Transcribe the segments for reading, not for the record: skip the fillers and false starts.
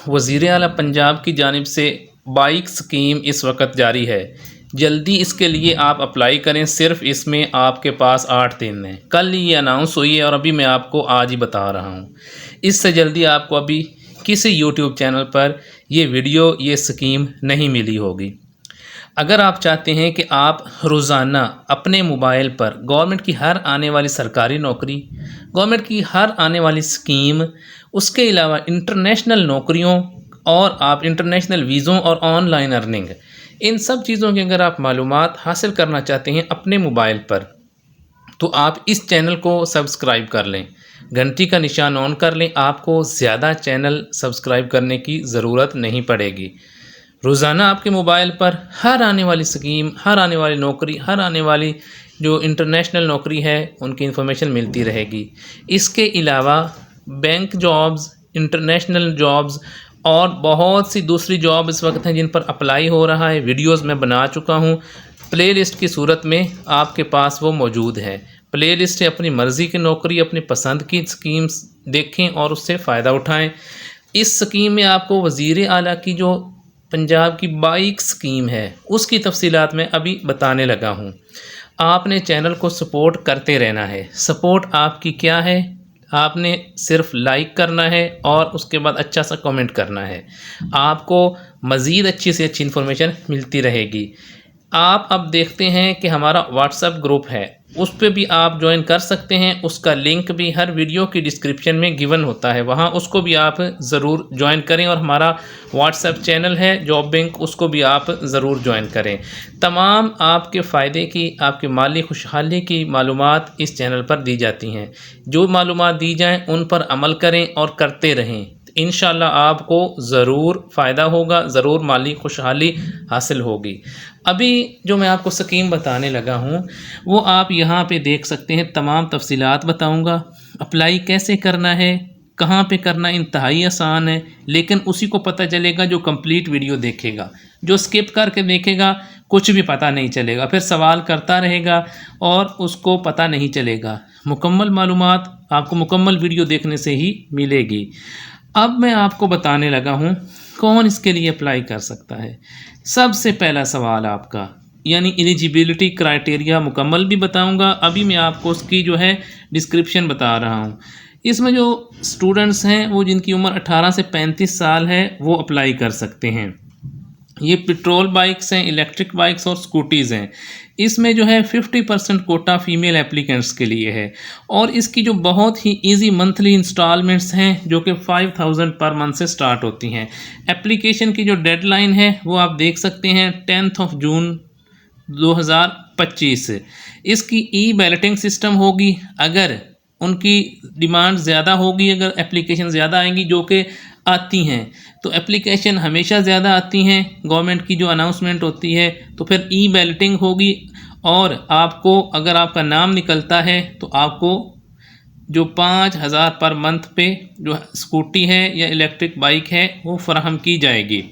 वज़ीर आला पंजाब की जानिब से बाइक स्कीम इस वक्त जारी है। जल्दी इसके लिए आप अप्लाई करें। सिर्फ इसमें आपके पास 8 दिन हैं। कल ये अनाउंस हुई है और अभी मैं आपको आज ही बता रहा हूँ। इससे जल्दी आपको अभी किसी यूट्यूब चैनल पर ये वीडियो ये स्कीम नहीं मिली होगी। अगर आप चाहते हैं कि आप रोज़ाना अपने मोबाइल पर गवर्नमेंट की हर आने वाली सरकारी नौकरी, गवर्नमेंट की हर आने वाली स्कीम, उसके अलावा इंटरनेशनल नौकरियों और आप इंटरनेशनल वीज़ों और ऑनलाइन अर्निंग, इन सब चीज़ों की अगर आप मालूमात हासिल करना चाहते हैं अपने मोबाइल पर, तो आप इस चैनल को सब्सक्राइब कर लें, घंटी का निशान ऑन कर लें। आपको ज़्यादा चैनल सब्सक्राइब करने की ज़रूरत नहीं पड़ेगी। रोज़ाना आपके मोबाइल पर हर आने वाली स्कीम, हर आने वाली नौकरी, हर आने वाली जो इंटरनेशनल नौकरी है उनकी इन्फॉर्मेशन मिलती रहेगी। इसके अलावा बैंक जॉब्स, इंटरनेशनल जॉब्स और बहुत सी दूसरी जॉब इस वक्त हैं जिन पर अप्लाई हो रहा है। वीडियोस मैं बना चुका हूँ। प्लेलिस्ट की सूरत में आपके पास वो मौजूद है। प्लेलिस्ट से अपनी मर्ज़ी की नौकरी, अपनी पसंद की स्कीम्स देखें और उससे फ़ायदा उठाएं। इस स्कीम में आपको वज़ीर आला की जो पंजाब की बाइक स्कीम है उसकी तफसीलात मैं अभी बताने लगा हूँ। आपने चैनल को सपोर्ट करते रहना है। सपोर्ट आपकी क्या है? आपने सिर्फ लाइक करना है और उसके बाद अच्छा सा कमेंट करना है। आपको मज़ीद अच्छी से अच्छी इन्फॉर्मेशन मिलती रहेगी। आप अब देखते हैं कि हमारा व्हाट्सएप ग्रुप है, उस पर भी आप ज्वाइन कर सकते हैं। उसका लिंक भी हर वीडियो की डिस्क्रिप्शन में गिवन होता है, वहाँ उसको भी आप ज़रूर ज्वाइन करें। और हमारा व्हाट्सएप चैनल है जॉब बैंक, उसको भी आप ज़रूर ज्वाइन करें। तमाम आपके फ़ायदे की, आपके माली खुशहाली की मालूमात इस चैनल पर दी जाती हैं। जो मालूमात दी जाएँ उन पर अमल करें और करते रहें। इंशाल्लाह आपको ज़रूर फ़ायदा होगा, ज़रूर माली खुशहाली हासिल होगी। अभी जो मैं आपको स्कीम बताने लगा हूँ वो आप यहाँ पे देख सकते हैं। तमाम तफसीलात बताऊँगा। अप्लाई कैसे करना है, कहाँ पे करना, इंतहाई आसान है। लेकिन उसी को पता चलेगा जो कंप्लीट वीडियो देखेगा। जो स्किप करके देखेगा कुछ भी पता नहीं चलेगा, फिर सवाल करता रहेगा और उसको पता नहीं चलेगा। मुकम्मल मालूमात आपको मुकम्मल वीडियो देखने से ही मिलेगी। अब मैं आपको बताने लगा हूँ कौन इसके लिए अप्लाई कर सकता है। सबसे पहला सवाल आपका यानी एलिजिबिलिटी क्राइटेरिया मुकम्मल भी बताऊंगा। अभी मैं आपको उसकी जो है डिस्क्रिप्शन बता रहा हूँ। इसमें जो स्टूडेंट्स हैं वो जिनकी उम्र 18 से 35 साल है वो अप्लाई कर सकते हैं। ये पेट्रोल बाइक्स हैं, इलेक्ट्रिक बाइक्स और स्कूटीज़ हैं। इसमें जो है 50% कोटा फ़ीमेल एप्लीकेंट्स के लिए है। और इसकी जो बहुत ही इजी मंथली इंस्टॉलमेंट्स हैं जो कि 5000 पर मंथ से स्टार्ट होती हैं। एप्लीकेशन की जो डेडलाइन है वो आप देख सकते हैं 10 जून 2025। इसकी ई बैलेटिंग सिस्टम होगी। अगर उनकी डिमांड ज़्यादा होगी, अगर एप्लीकेशन ज़्यादा आएंगी जो कि आती हैं, तो एप्लीकेशन हमेशा ज़्यादा आती हैं गवर्नमेंट की जो अनाउंसमेंट होती है, तो फिर ई बैलेटिंग होगी। और आपको अगर आपका नाम निकलता है तो आपको जो 5000 पर मंथ पे जो स्कूटी है या इलेक्ट्रिक बाइक है वो फराहम की जाएगी।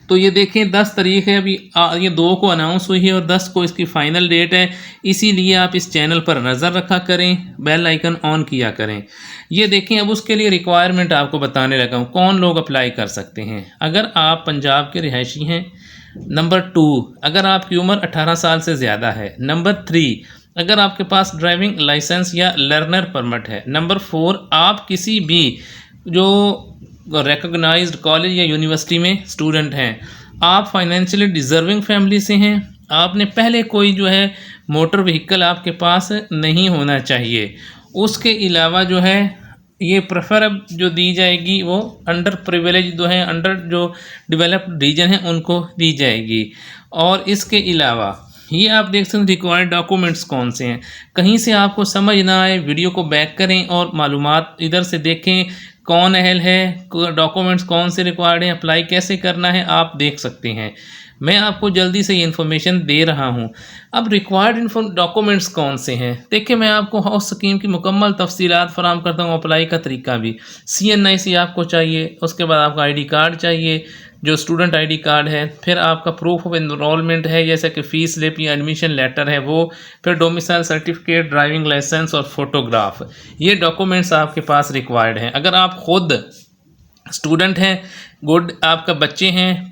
तो ये देखें 10 तारीख है अभी, ये 2 को अनाउंस हुई है और 10 को इसकी फ़ाइनल डेट है। इसीलिए आप इस चैनल पर नज़र रखा करें, बेल आइकन ऑन किया करें। ये देखें अब उसके लिए रिक्वायरमेंट आपको बताने लगा हूँ कौन लोग अप्लाई कर सकते हैं। अगर आप पंजाब के रिहायशी हैं। नंबर 2, अगर आपकी उम्र 18 साल से ज़्यादा है। नंबर 3, अगर आपके पास ड्राइविंग लाइसेंस या लर्नर परमिट है। नंबर 4, आप किसी भी जो रिकॉग्नाइज्ड कॉलेज या यूनिवर्सिटी में स्टूडेंट हैं। आप फाइनेंशियली डिज़र्विंग फैमिली से हैं। आपने पहले कोई जो है मोटर व्हीकल आपके पास नहीं होना चाहिए। उसके अलावा जो है ये प्रेफर जो दी जाएगी वो अंडर प्रिविलेज जो है, अंडर जो डेवलप्ड रीजन है उनको दी जाएगी। और इसके अलावा ये आप देख सकते हैं रिक्वायर्ड डॉक्यूमेंट्स कौन से हैं। कहीं से आपको समझ ना आए वीडियो को बैक करें और मालूमात इधर से देखें कौन अहल है, डॉक्यूमेंट्स कौन से रिक्वायर्ड हैं, अप्लाई कैसे करना है, आप देख सकते हैं। मैं आपको जल्दी से ये इन्फॉर्मेशन दे रहा हूँ। अब रिक्वायर्ड डॉक्यूमेंट्स कौन से हैं देखिए, मैं आपको हाउस स्कीम की मुकम्मल तफसीलात फराहम करता हूँ। अप्लाई का तरीका भी CNIC आपको चाहिए, उसके बाद आपका ID कार्ड चाहिए जो स्टूडेंट ID कार्ड है, फिर आपका प्रूफ ऑफ एनरोलमेंट है जैसे कि फ़ीस स्लिप या एडमिशन लेटर है वो, फिर डोमिसाइल सर्टिफिकेट, ड्राइविंग लाइसेंस और फोटोग्राफ। ये डॉक्यूमेंट्स आपके पास रिक्वायर्ड हैं। अगर आप ख़ुद स्टूडेंट हैं, गुड, आपका बच्चे हैं,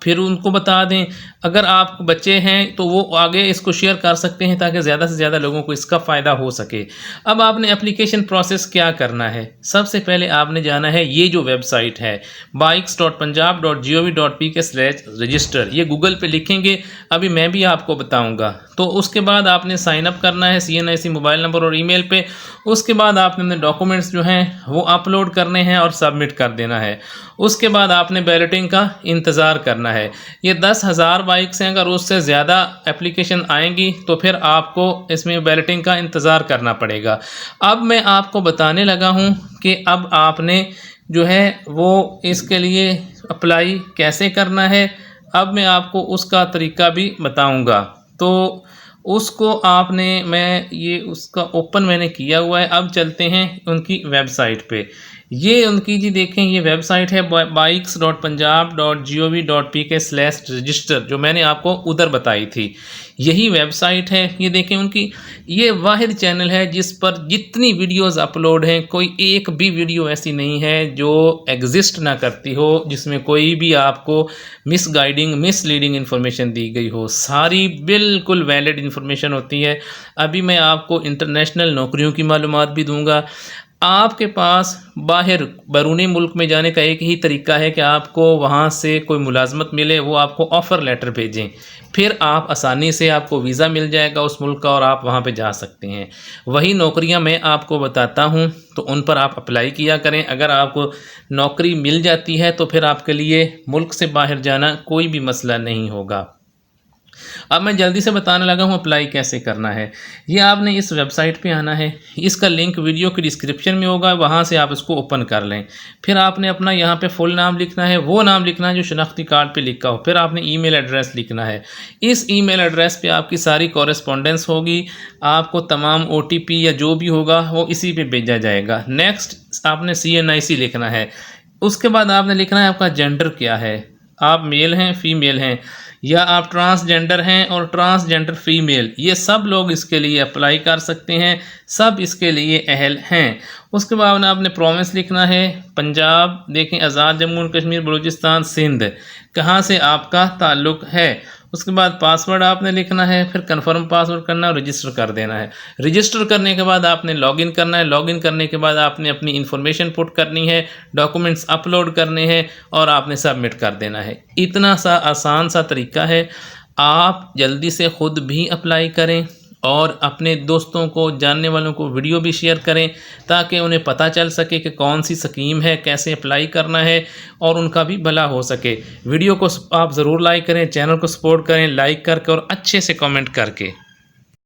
फिर उनको बता दें। अगर आप बच्चे हैं तो वो आगे इसको शेयर कर सकते हैं ताकि ज़्यादा से ज़्यादा लोगों को इसका फ़ायदा हो सके। अब आपने एप्लीकेशन प्रोसेस क्या करना है, सबसे पहले आपने जाना है ये जो वेबसाइट है bikes.punjab.gov.pk/register, ये गूगल पे लिखेंगे, अभी मैं भी आपको बताऊंगा। तो उसके बाद आपने साइन अप करना है CNIC मोबाइल नंबर और ईमेल पे। उसके बाद आपने अपने डॉक्यूमेंट्स जो हैं वो अपलोड करने हैं और सबमिट कर देना है। उसके बाद आपने बैलेटिंग का इंतज़ार करना है। ये 10,000 बाइक्स हैं, अगर उससे ज़्यादा एप्लीकेशन आएंगी तो फिर आपको इसमें बैलेटिंग का इंतज़ार करना पड़ेगा। अब मैं आपको बताने लगा हूँ कि अब आपने जो है वो इसके लिए अप्लाई कैसे करना है। अब मैं आपको उसका तरीका भी बताऊँगा। तो उसको आपने, मैं ये उसका ओपन मैंने किया हुआ है। अब चलते हैं उनकी वेबसाइट पे। ये उनकी जी देखें, ये वेबसाइट है bikes.punjab.gov.pk/register, जो मैंने आपको उधर बताई थी, यही वेबसाइट है। ये देखें उनकी, ये वाहिद चैनल है जिस पर जितनी वीडियोस अपलोड हैं कोई एक भी वीडियो ऐसी नहीं है जो एग्जिस्ट ना करती हो, जिसमें कोई भी आपको मिसगाइडिंग मिसलीडिंग इन्फॉर्मेशन दी गई हो। सारी बिल्कुल वैलिड इन्फॉर्मेशन होती है। अभी मैं आपको इंटरनेशनल नौकरियों की मालूमात भी दूंगा। आपके पास बाहर बैरूनी मुल्क में जाने का एक ही तरीका है कि आपको वहाँ से कोई मुलाजमत मिले, वो आपको ऑफ़र लेटर भेजें, फिर आप आसानी से आपको वीज़ा मिल जाएगा उस मुल्क का और आप वहाँ पे जा सकते हैं। वही नौकरियाँ मैं आपको बताता हूँ, तो उन पर आप अप्लाई किया करें। अगर आपको नौकरी मिल जाती है तो फिर आपके लिए मुल्क से बाहर जाना कोई भी मसला नहीं होगा। अब मैं जल्दी से बताने लगा हूँ अप्लाई कैसे करना है। ये आपने इस वेबसाइट पे आना है, इसका लिंक वीडियो की डिस्क्रिप्शन में होगा, वहाँ से आप इसको ओपन कर लें। फिर आपने अपना यहाँ पे फुल नाम लिखना है, वो नाम लिखना है जो शनाख्ती कार्ड पे लिखा हो। फिर आपने ईमेल एड्रेस लिखना है, इस ईमेल एड्रेस पे आपकी सारी कॉरेस्पॉन्डेंस होगी। आपको तमाम OTP या जो भी होगा वो इसी पे भेजा जाएगा। नेक्स्ट आपने CNIC लिखना है। उसके बाद आपने लिखना है आपका जेंडर क्या है, आप मेल हैं फीमेल हैं, या आप ट्रांसजेंडर हैं और ट्रांसजेंडर फीमेल, ये सब लोग इसके लिए अप्लाई कर सकते हैं, सब इसके लिए अहल हैं। उसके बाद आपने प्रोविंस लिखना है, पंजाब देखें, आज़ाद जम्मू और कश्मीर, बलूचिस्तान, सिंध, कहाँ से आपका ताल्लुक़ है। उसके बाद पासवर्ड आपने लिखना है, फिर कंफर्म पासवर्ड करना है और रजिस्टर कर देना है। रजिस्टर करने के बाद आपने लॉगिन करना है। लॉगिन करने के बाद आपने अपनी इन्फॉर्मेशन पुट करनी है, डॉक्यूमेंट्स अपलोड करने हैं और आपने सबमिट कर देना है। इतना सा आसान सा तरीका है। आप जल्दी से ख़ुद भी अप्लाई करें और अपने दोस्तों को, जानने वालों को वीडियो भी शेयर करें ताकि उन्हें पता चल सके कि कौन सी स्कीम है, कैसे अप्लाई करना है और उनका भी भला हो सके। वीडियो को आप ज़रूर लाइक करें, चैनल को सपोर्ट करें लाइक करके और अच्छे से कमेंट करके।